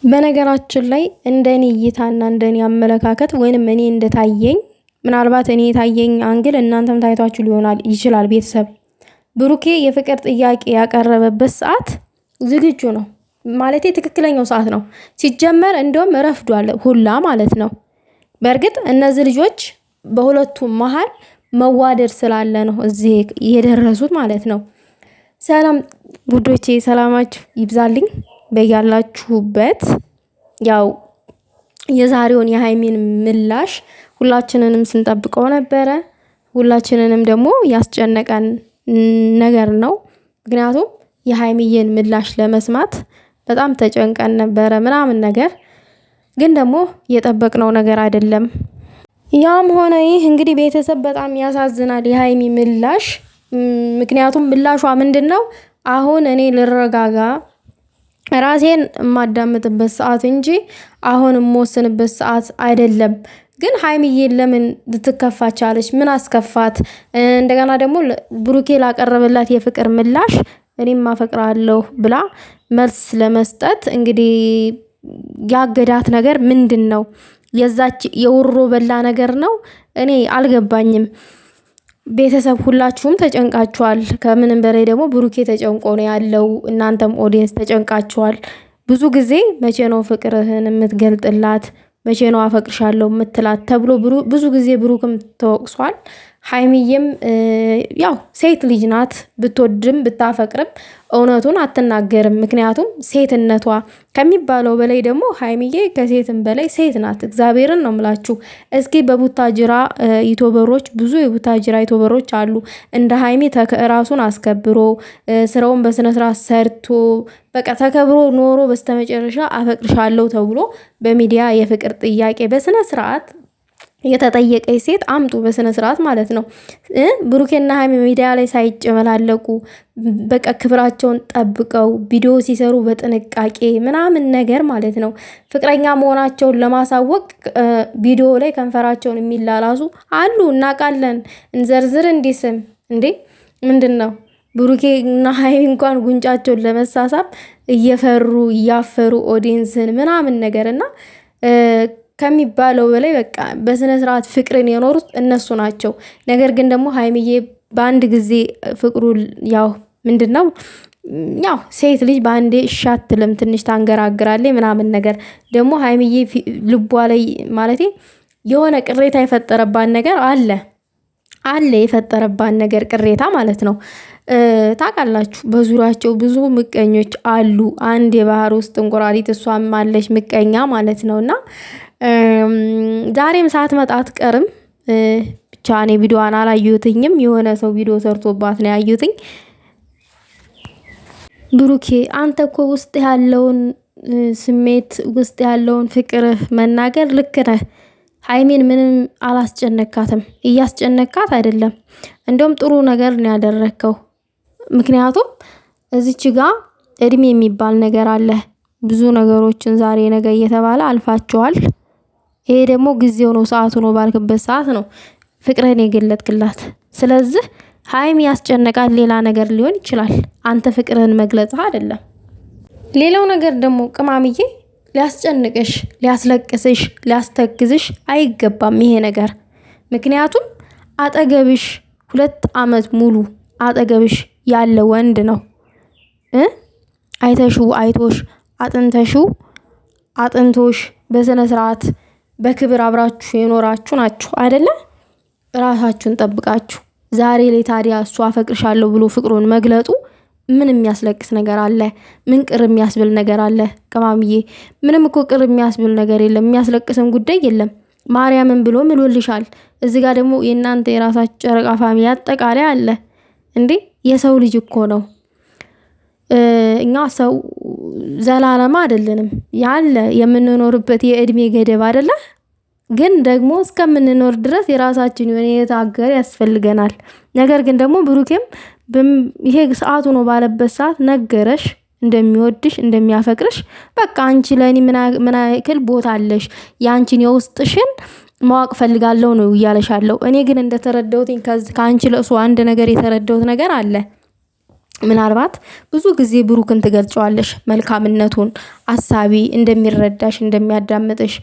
በነገራችን ላይ እንደኔ እይታና እንደኔ አመለካከት ወይንም እኔ እንደታየኝ ምናልባት እኔ የታየኝ አንግል እናንተም ታይቷችሁ ሊሆናል ይችላል። ቤተሰብ ብሩኬ የፍቅር ጥያቄ ያቀረበበት ሰዓት ዝግጁ ነው ማለቴ ትክክለኛው ሰዓት ነው። ሲጀመር እንደውም ረፍዷል ሁላ ማለት ነው። በእርግጥ እነዚህ ልጆች በሁለቱም መሃል መዋደድ ስላለ ነው እዚህ የደረሱት ማለት ነው። ሰላም ውዶቼ ሰላማችሁ ይብዛልኝ በያላችሁበት። ያው የዛሬውን የሃይሚን ምላሽ ሁላችንንም ስንጠብቀው ነበረ። ሁላችንንም ደግሞ ያስጨነቀን ነገር ነው። ምክንያቱም የሃይሚዬን ምላሽ ለመስማት በጣም ተጨንቀን ነበረ ምናምን ነገር ግን ደግሞ የጠበቅነው ነገር አይደለም። ያም ሆነ ይህ እንግዲህ ቤተሰብ በጣም ያሳዝናል የሃይሚ ምላሽ። ምክንያቱም ምላሿ ምንድነው? አሁን እኔ ልረጋጋ ራሴን የማዳምጥበት ሰዓት እንጂ አሁን የምወስንበት ሰዓት አይደለም። ግን ሃይሚዬን ለምን ልትከፋ ቻለች? ምን አስከፋት? እንደገና ደግሞ ብሩኬ ላቀረበላት የፍቅር ምላሽ እኔም አፈቅራለሁ ብላ መልስ ለመስጠት እንግዲህ ያገዳት ነገር ምንድነው? የዛች የውሮ በላ ነገር ነው። እኔ አልገባኝም። ቤተሰብ ሁላችሁም ተጨንቃችኋል። ከምንም በላይ ደግሞ ብሩኬ ተጨንቆ ነው ያለው። እናንተም ኦዲየንስ ተጨንቃችኋል። ብዙ ጊዜ መቼ ነው ፍቅርህን የምትገልጥላት? መቼ ነው አፈቅርሻለሁ የምትላት ተብሎ ብዙ ጊዜ ብሩክም ተወቅሷል። ሃይሚዬም ያው ሴት ልጅ ናት። ብትወድም ብታፈቅርም እውነቱን አትናገርም። ምክንያቱም ሴትነቷ ከሚባለው በላይ ደግሞ ሃይሚዬ ከሴትም በላይ ሴት ናት። እግዚአብሔርን ነው የምላችሁ። እስኪ በቡታጅራ ዩቲዩበሮች ብዙ የቡታጅራ ዩቲዩበሮች አሉ እንደ ሃይሚ ራሱን አስከብሮ ስራውን በስነ ስርዓት ሰርቶ በቃ ተከብሮ ኖሮ በስተመጨረሻ አፈቅርሻለሁ ተብሎ በሚዲያ የፍቅር ጥያቄ በስነ ስርዓት የተጠየቀች ሴት አምጡ በስነ ስርዓት ማለት ነው። ብሩኬና ሃይሚ ሚዲያ ላይ ሳይጨመላለቁ በቃ ክብራቸውን ጠብቀው ቪዲዮ ሲሰሩ በጥንቃቄ ምናምን ነገር ማለት ነው። ፍቅረኛ መሆናቸውን ለማሳወቅ ቪዲዮ ላይ ከንፈራቸውን የሚላላሱ አሉ። እናውቃለን። እንዘርዝር እንዲስም እንዴ ምንድነው? ብሩኬ እና ሃይሚ እንኳን ጉንጫቸውን ለመሳሳብ እየፈሩ እያፈሩ ኦዲየንስን ምናምን ነገርና ከሚባለው በላይ በቃ በስነ ስርዓት ፍቅርን የኖሩት እነሱ ናቸው። ነገር ግን ደግሞ ሃይሚዬ በአንድ ጊዜ ፍቅሩ ያው ምንድነው? ያው ሴት ልጅ በአንዴ እሺ አትልም፣ ትንሽ ታንገራግራለች ምናምን ነገር ደግሞ ሃይሚዬ ልቧ ላይ ማለቴ የሆነ ቅሬታ የፈጠረባት ነገር አለ የፈጠረባት ነገር ቅሬታ ማለት ነው። ታውቃላችሁ በዙሪያቸው ብዙ ምቀኞች አሉ። አንድ የባህር ውስጥ እንቁራሪት እሷም አለች ምቀኛ ማለት ነውና ዛሬም ሳትመጣ አትቀርም። ብቻ እኔ ቪዲዮዋን አላየሁትኝም። የሆነ ሰው ቪዲዮ ሰርቶባት ነው ያየሁትኝ። ብሩኬ አንተ እኮ ውስጥ ያለውን ስሜት ውስጥ ያለውን ፍቅር መናገር ልክ ነህ። ሃይሚን ምንም አላስጨነካትም፣ እያስጨነካት አይደለም። እንደውም ጥሩ ነገር ነው ያደረከው። ምክንያቱም እዚች ጋር እድሜ የሚባል ነገር አለ። ብዙ ነገሮችን ዛሬ ነገ እየተባለ አልፋቸዋል። ይሄ ደግሞ ጊዜው ነው ሰዓቱ ነው ባልክበት ሰዓት ነው ፍቅርህን የገለጥክላት። ስለዚህ ሃይሚ ያስጨነቃት ሌላ ነገር ሊሆን ይችላል። አንተ ፍቅርህን መግለጽህ አይደለም። ሌላው ነገር ደግሞ ቅማምዬ ሊያስጨንቅሽ፣ ሊያስለቅስሽ፣ ሊያስተክዝሽ አይገባም ይሄ ነገር። ምክንያቱም አጠገብሽ 2 አመት ሙሉ አጠገብሽ ያለ ወንድ ነው። አይቶሽ አጥንቶሽ በስነ ስርዓት በክብር አብራችሁ የኖራችሁ ናችሁ አይደለ? ራሳችሁን ጠብቃችሁ ዛሬ ላይ ታዲያ እሱ አፈቅርሻለሁ ብሎ ፍቅሩን መግለጡ ምን የሚያስለቅስ ነገር አለ? ምን ቅር የሚያስብል ነገር አለ? ቅማምዬ ምንም እኮ ቅር የሚያስብል ነገር የለም። የሚያስለቅስም ጉዳይ የለም። ማርያምን ብሎ ምሎልሻል። እዚህ ጋር ደግሞ የእናንተ የራሳችሁ ጨረቃ ፋሚሊ አጠቃላይ አለ እንዴ። የሰው ልጅ እኮ ነው። እኛ ሰው ዘላለም አይደለንም። ያለ የምንኖርበት የእድሜ ገደብ አይደለ? ግን ደግሞ እስከምንኖር ድረስ የራሳችን የሆነ የታገር ያስፈልገናል። ነገር ግን ደግሞ ብሩኬም ይሄ ሰዓቱ ነው ባለበት ሰዓት ነገረሽ እንደሚወድሽ እንደሚያፈቅርሽ። በቃ አንቺ ለኔ ምን ያክል ቦታ አለሽ? ያንቺን የውስጥሽን ማወቅ ፈልጋለሁ ነው እያለሻለሁ። እኔ ግን እንደተረዳሁት ከአንቺ ለሱ አንድ ነገር የተረዳሁት ነገር አለ። ምናልባት ብዙ ጊዜ ብሩክን ትገልጫዋለሽ መልካምነቱን፣ አሳቢ፣ እንደሚረዳሽ፣ እንደሚያዳምጥሽ፣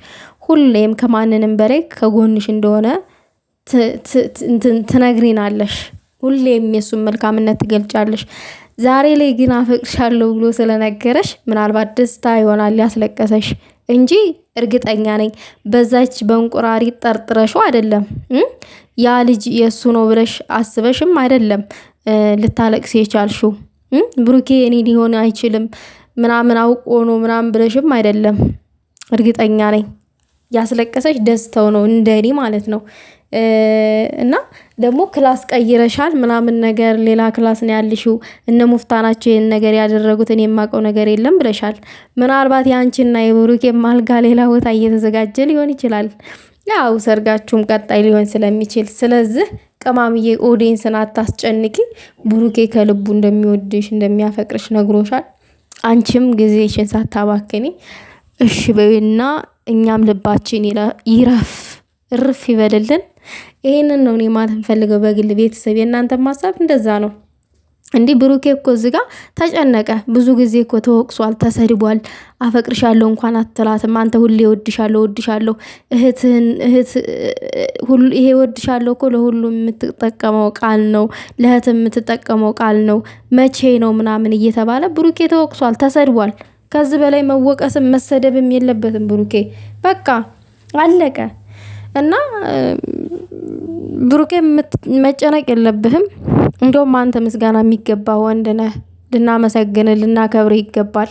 ሁሌም ከማንንም በላይ ከጎንሽ እንደሆነ ትነግሪናለሽ። ሁሌም የሱን መልካምነት ትገልጫለሽ። ዛሬ ላይ ግን አፈቅርሻለሁ ብሎ ስለነገረሽ ምናልባት ደስታ ይሆናል ያስለቀሰሽ እንጂ እርግጠኛ ነኝ በዛች በእንቁራሪት ጠርጥረሽው አይደለም። ያ ልጅ የሱ ነው ብለሽ አስበሽም አይደለም ልታለቅስ የቻልሽው። ብሩኬ እኔ ሊሆን አይችልም ምናምን አውቆ ነው ምናምን ብለሽም አይደለም። እርግጠኛ ነኝ ያስለቀሰሽ ደስታው ነው እንደኔ ማለት ነው። እና ደግሞ ክላስ ቀይረሻል ምናምን ነገር ሌላ ክላስ ነው ያልሽው። እነ ሙፍታ ናቸው ይሄን ነገር ያደረጉት እኔ የማውቀው ነገር የለም ብለሻል። ምናልባት ያንቺና የብሩኬ ማልጋ ሌላ ቦታ እየተዘጋጀ ሊሆን ይችላል። ያው ሰርጋችሁም ቀጣይ ሊሆን ስለሚችል ስለዚህ ቅማምዬ ኦዲየንስን አታስጨንቂ። ብሩኬ ከልቡ እንደሚወድሽ እንደሚያፈቅርሽ ነግሮሻል። አንቺም ጊዜሽን ሳታባክኒ እሺ በይና እኛም ልባችን ይረፍ እርፍ ይበልልን። ይሄንን ነው እኔ ማለት እንፈልገው በግል ቤተሰብ። የእናንተ ማሳብ እንደዛ ነው። እንዲህ ብሩኬ እኮ እዚህ ጋር ተጨነቀ። ብዙ ጊዜ እኮ ተወቅሷል፣ ተሰድቧል። አፈቅርሻለሁ እንኳን አትላትም አንተ ሁሌ ወድሻለሁ እህት ሁሉ ይሄ ወድሻለሁ እኮ ለሁሉ የምትጠቀመው ቃል ነው፣ ለእህት የምትጠቀመው ቃል ነው። መቼ ነው ምናምን እየተባለ ብሩኬ ተወቅሷል፣ ተሰድቧል። ከዚህ በላይ መወቀስም መሰደብም የለበትም ብሩኬ። በቃ አለቀ። እና ብሩኬ መጨነቅ የለብህም። እንደውም አንተ ምስጋና የሚገባ ወንድ ነህ። ልናመሰግን ልናከብር ይገባል።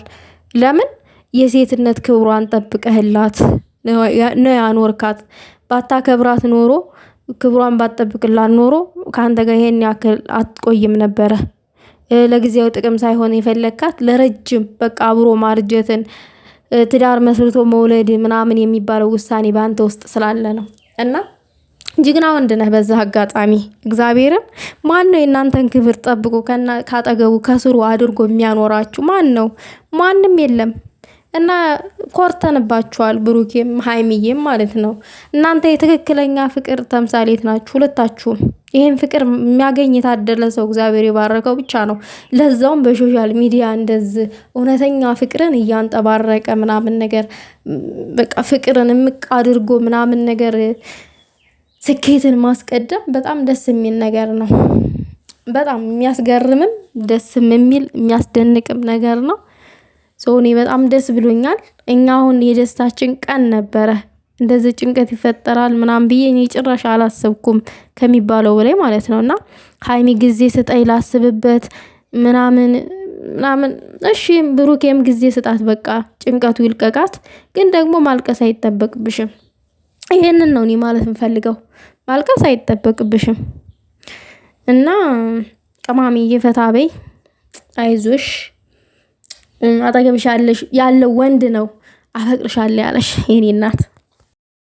ለምን የሴትነት ክብሯን ጠብቀህላት ነው ያኖርካት። ባታከብራት ኖሮ ክብሯን ባትጠብቅላት ኖሮ ካንተ ጋር ይሄን ያክል አትቆይም ነበረ። ለጊዜው ጥቅም ሳይሆን የፈለካት ለረጅም በቃ አብሮ ማርጀትን ትዳር መስርቶ መውለድ ምናምን የሚባለው ውሳኔ ባንተ ውስጥ ስላለ ነው። እና ጀግና ወንድ ነህ። በዛ አጋጣሚ እግዚአብሔርን ማን ነው የእናንተን ክብር ጠብቆ ካጠገቡ ከስሩ አድርጎ የሚያኖራችሁ? ማን ነው? ማንም የለም። እና ኮርተንባችኋል፣ ብሩኬም ሀይሚዬም ማለት ነው። እናንተ የትክክለኛ ፍቅር ተምሳሌት ናችሁ ሁለታችሁም። ይሄን ፍቅር የሚያገኝ የታደለ ሰው እግዚአብሔር የባረከው ብቻ ነው። ለዛውም በሶሻል ሚዲያ እንደዚህ እውነተኛ ፍቅርን እያንጠባረቀ ምናምን ነገር በቃ ፍቅርን እምቅ አድርጎ ምናምን ነገር ስኬትን ማስቀደም በጣም ደስ የሚል ነገር ነው። በጣም የሚያስገርምም ደስም የሚል የሚያስደንቅም ነገር ነው። እኔ በጣም ደስ ብሎኛል። እኛ አሁን የደስታችን ቀን ነበረ። እንደዚህ ጭንቀት ይፈጠራል ምናምን ብዬ እኔ ጭራሽ አላሰብኩም ከሚባለው በላይ ማለት ነው። እና ሀይሚ ጊዜ ስጠይ ላስብበት ምናምን እሺ ብሩኬም ጊዜ ስጣት፣ በቃ ጭንቀቱ ይልቀቃት። ግን ደግሞ ማልቀስ አይጠበቅብሽም። ይሄንን ነው እኔ ማለት የምፈልገው። ማልቀስ አይጠበቅብሽም። እና ቅማምዬ ፈታ በይ፣ አይዞሽ። አጠገብሽ ያለው ወንድ ነው አፈቅርሻለሁ ያለሽ የኔ እናት።